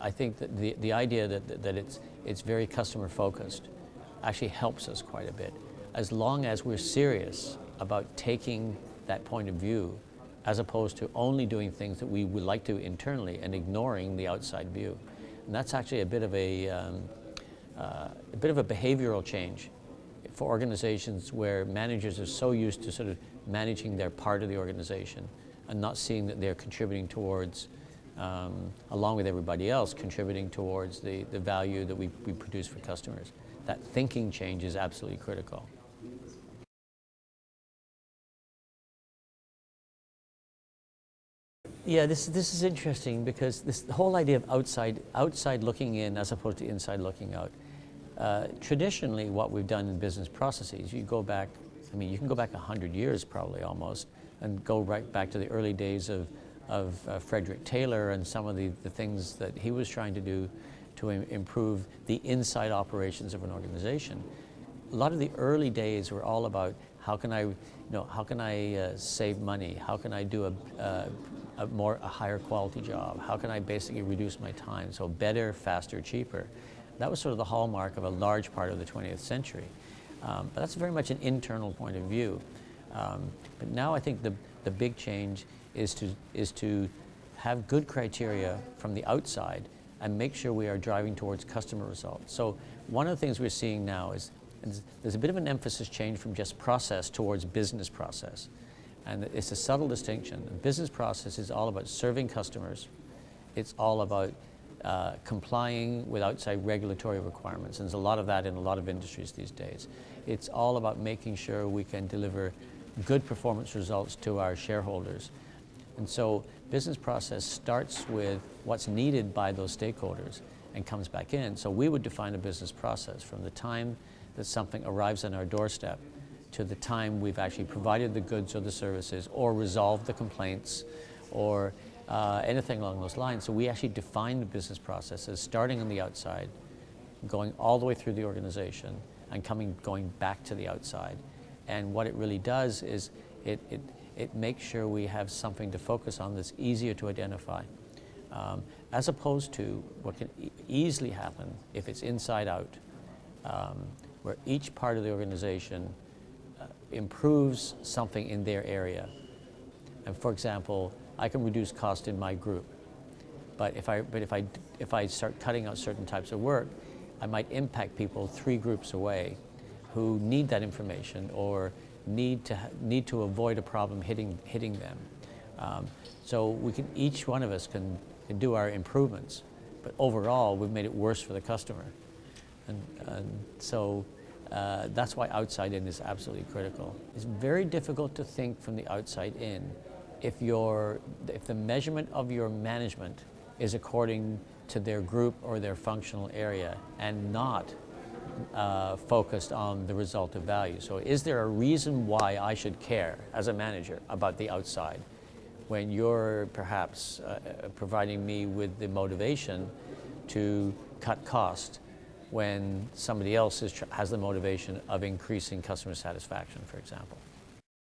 I think that the idea that it's very customer focused actually helps us quite a bit, as long as we're serious about taking that point of view, as opposed to only doing things that we would like to internally and ignoring the outside view. And that's actually a bit of a behavioral change for organizations where managers are so used to sort of managing their part of the organization and not seeing that they're contributing towards, along with everybody else, contributing towards the value that we produce for customers. That thinking change is absolutely critical. Yeah, this is interesting because the whole idea of outside looking in as opposed to inside looking out. Traditionally, what we've done in business processes, you go back, I mean, you can go back 100 years probably almost, and go right back to the early days of Frederick Taylor and some of the things that he was trying to do to improve the inside operations of an organization. A lot of the early days were all about how can I save money? How can I do a higher quality job? How can I basically reduce my time? So better, faster, cheaper. That was sort of the hallmark of a large part of the 20th century. But that's very much an internal point of view. But now I think the big change is to have good criteria from the outside and make sure we are driving towards customer results. So one of the things we're seeing now is there's a bit of an emphasis change from just process towards business process. And it's a subtle distinction. The business process is all about serving customers. It's all about complying with outside regulatory requirements. And there's a lot of that in a lot of industries these days. It's all about making sure we can deliver good performance results to our shareholders. And so business process starts with what's needed by those stakeholders and comes back in. So we would define a business process from the time that something arrives on our doorstep to the time we've actually provided the goods or the services or resolved the complaints or anything along those lines. So we actually define the business processes starting on the outside, going all the way through the organization and going back to the outside. And what it really does is it makes sure we have something to focus on that's easier to identify, as opposed to what can easily happen if it's inside out, where each part of the organization improves something in their area. And for example, I can reduce cost in my group, but if I start cutting out certain types of work, I might impact people 3 groups away who need that information or need to avoid a problem hitting them. So each one of us can do our improvements, but overall we've made it worse for the customer. And so that's why outside in is absolutely critical. It's very difficult to think from the outside in if the measurement of your management is according to their group or their functional area and not focused on the result of value. So is there a reason why I should care as a manager about the outside when you're perhaps providing me with the motivation to cut cost when somebody else has the motivation of increasing customer satisfaction, for example?